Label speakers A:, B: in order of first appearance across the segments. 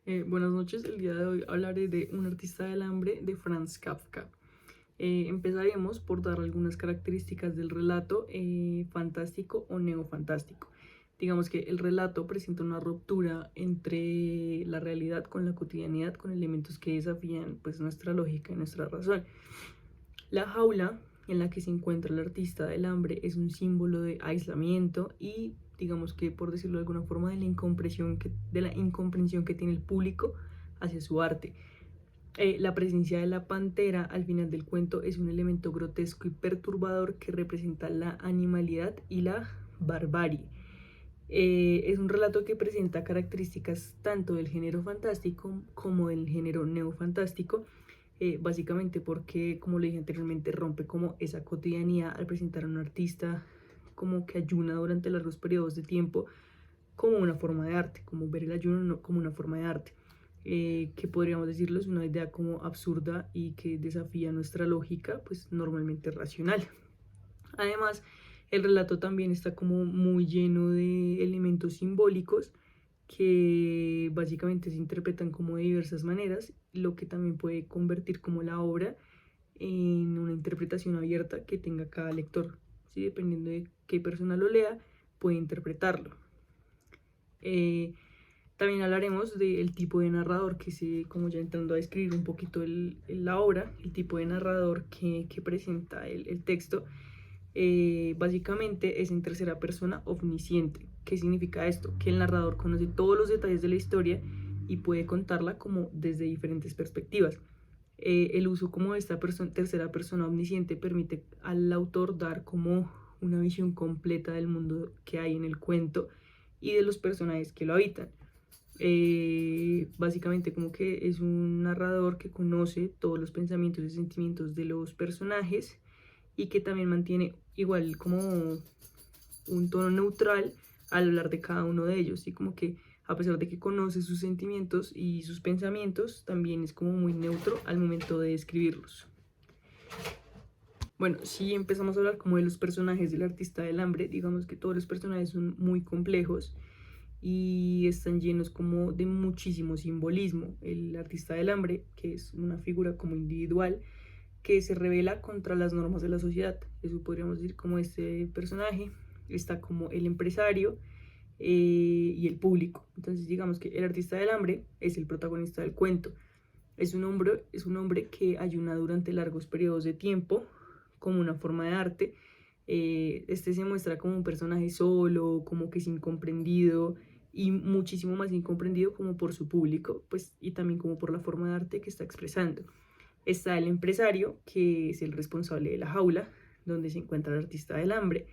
A: Buenas noches, el día de hoy hablaré de Un artista del hambre de Franz Kafka. Empezaremos por dar algunas características del relato fantástico o neofantástico. Digamos que el relato presenta una ruptura entre la realidad con la cotidianidad, con elementos que desafían pues, nuestra lógica y nuestra razón. La jaula en la que se encuentra el artista del hambre es un símbolo de aislamiento y digamos que por decirlo de alguna forma de la incomprensión que tiene el público hacia su arte. La presencia de la pantera al final del cuento es un elemento grotesco y perturbador que representa la animalidad y la barbarie. Es un relato que presenta características tanto del género fantástico como del género neofantástico, básicamente porque, como le dije anteriormente, rompe como esa cotidianidad al presentar a un artista como que ayuna durante largos periodos de tiempo como una forma de arte, como ver el ayuno como una forma de arte, que podríamos decirlo es una idea como absurda y que desafía nuestra lógica, pues normalmente racional. Además, el relato también está como muy lleno de elementos simbólicos que básicamente se interpretan como de diversas maneras, lo que también puede convertir como la obra en una interpretación abierta que tenga cada lector. ¿Sí? Dependiendo de qué persona lo lea, puede interpretarlo. Eh, También hablaremos del tipo de narrador como ya entrando a describir un poquito la obra, el tipo de narrador que presenta el texto. Básicamente es en tercera persona omnisciente. ¿Qué significa esto? Que el narrador conoce todos los detalles de la historia y puede contarla como desde diferentes perspectivas. El uso como de esta tercera persona omnisciente permite al autor dar como una visión completa del mundo que hay en el cuento y de los personajes que lo habitan. Básicamente como que es un narrador que conoce todos los pensamientos y sentimientos de los personajes y que también mantiene igual como un tono neutral al hablar de cada uno de ellos y como que a pesar de que conoce sus sentimientos y sus pensamientos, también es como muy neutro al momento de escribirlos. Bueno, si empezamos a hablar como de los personajes del artista del hambre, digamos que todos los personajes son muy complejos y están llenos como de muchísimo simbolismo. El artista del hambre, que es una figura como individual, que se revela contra las normas de la sociedad. Eso podríamos decir como este personaje. Está como el empresario y el público. Entonces digamos que el artista del hambre es el protagonista del cuento. Es un hombre que ayuna durante largos periodos de tiempo como una forma de arte. Este se muestra como un personaje solo, como que es incomprendido y muchísimo más incomprendido como por su público, pues y también como por la forma de arte que está expresando. Está el empresario, que es el responsable de la jaula, donde se encuentra el artista del hambre,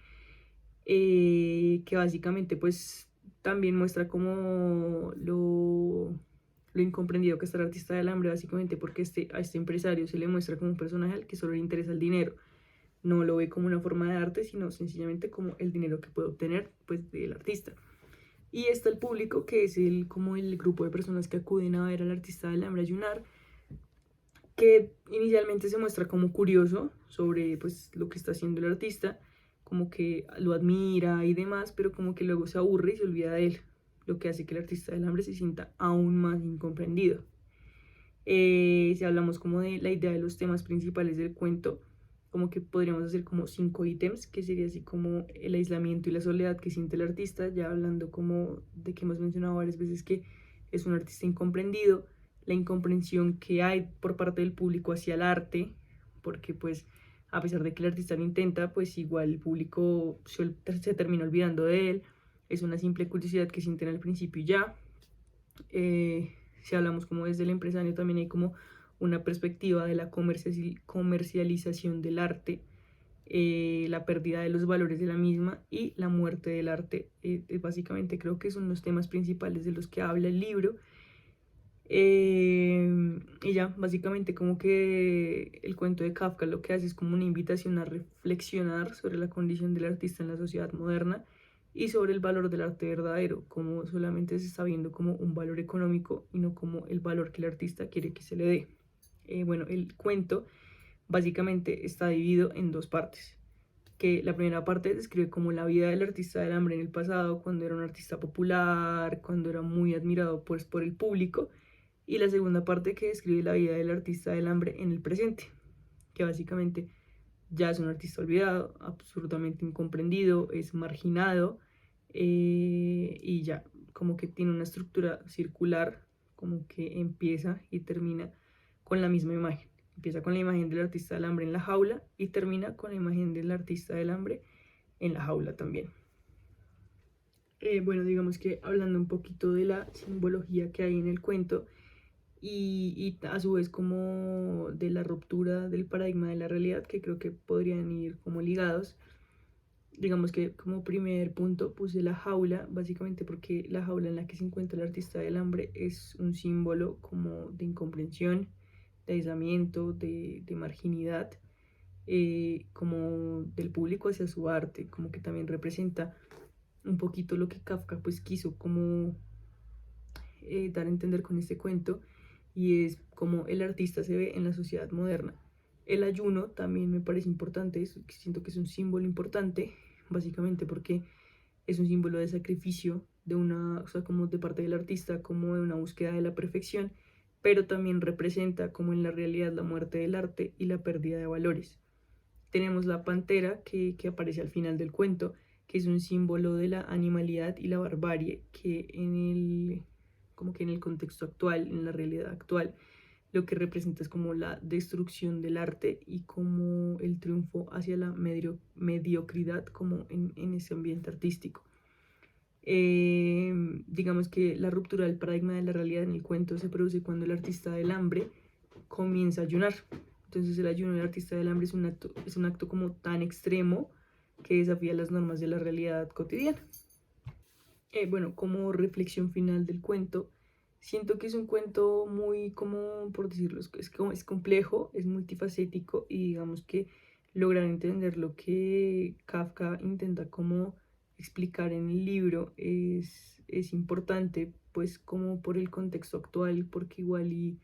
A: que básicamente pues también muestra como lo incomprendido que está el artista del hambre, básicamente porque a este empresario se le muestra como un personaje al que solo le interesa el dinero. No lo ve como una forma de arte, sino sencillamente como el dinero que puede obtener pues, del artista. Y está el público, que es como el grupo de personas que acuden a ver al artista del hambre ayunar, que inicialmente se muestra como curioso sobre pues, lo que está haciendo el artista, como que lo admira y demás, pero como que luego se aburre y se olvida de él, lo que hace que el artista del hambre se sienta aún más incomprendido. Si hablamos como de la idea de los temas principales del cuento, como que podríamos hacer como 5 ítems, que sería así como el aislamiento y la soledad que siente el artista, ya hablando como de que hemos mencionado varias veces que es un artista incomprendido, la incomprensión que hay por parte del público hacia el arte, porque pues a pesar de que el artista lo intenta, pues igual el público se termina olvidando de él, es una simple curiosidad que sienten al principio y ya. Si hablamos como desde el empresario, también hay como una perspectiva de la comercialización del arte, la pérdida de los valores de la misma y la muerte del arte. Básicamente creo que son los temas principales de los que habla el libro. Y ya, básicamente como que el cuento de Kafka lo que hace es como una invitación a reflexionar sobre la condición del artista en la sociedad moderna y sobre el valor del arte verdadero, como solamente se está viendo como un valor económico y no como el valor que el artista quiere que se le dé. Bueno, el cuento básicamente está dividido en dos partes, que la primera parte describe como la vida del artista del hambre en el pasado, cuando era un artista popular, cuando era muy admirado pues, por el público, y la segunda parte que describe la vida del artista del hambre en el presente, que básicamente ya es un artista olvidado, absolutamente incomprendido, es marginado, y ya como que tiene una estructura circular, como que empieza y termina con la misma imagen. Empieza con la imagen del artista del hambre en la jaula y termina con la imagen del artista del hambre en la jaula también. Bueno, digamos que hablando un poquito de la simbología que hay en el cuento y a su vez como de la ruptura del paradigma de la realidad, que creo que podrían ir como ligados. Digamos que como primer punto puse la jaula, básicamente porque la jaula en la que se encuentra el artista del hambre es un símbolo como de incomprensión, de aislamiento, de marginidad, como del público hacia su arte, como que también representa un poquito lo que Kafka pues quiso como dar a entender con este cuento, y es como el artista se ve en la sociedad moderna. El ayuno también me parece importante, siento que es un símbolo importante, básicamente porque es un símbolo de sacrificio, de una, o sea, como de parte del artista, como de una búsqueda de la perfección, pero también representa como en la realidad la muerte del arte y la pérdida de valores. Tenemos la pantera que aparece al final del cuento, que es un símbolo de la animalidad y la barbarie, que como que en el contexto actual, en la realidad actual, lo que representa es como la destrucción del arte y como el triunfo hacia la mediocridad como en ese ambiente artístico. Digamos que la ruptura del paradigma de la realidad en el cuento se produce cuando el artista del hambre comienza a ayunar. Entonces el ayuno del artista del hambre es un acto como tan extremo que desafía las normas de la realidad cotidiana. Bueno, como reflexión final del cuento, siento que es un cuento muy, como por decirlo, es complejo, es multifacético, y digamos que lograr entender lo que Kafka intenta como explicar en el libro es importante, pues como por el contexto actual, porque igual y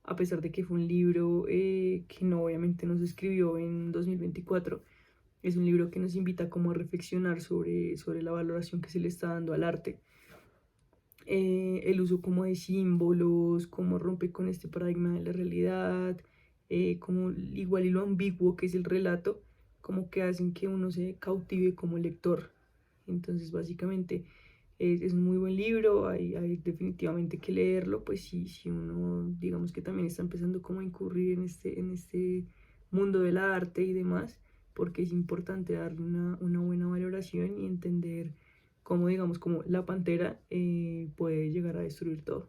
A: a pesar de que fue un libro que no obviamente no se escribió en 2024, es un libro que nos invita como a reflexionar sobre la valoración que se le está dando al arte. El uso como de símbolos, cómo rompe con este paradigma de la realidad, como igual y lo ambiguo que es el relato, como que hacen que uno se cautive como lector. Entonces básicamente es un muy buen libro, hay definitivamente que leerlo, pues si uno digamos que también está empezando como a incurrir en este mundo del arte y demás, porque es importante darle una buena valoración y entender cómo, digamos, como la pantera puede llegar a destruir todo.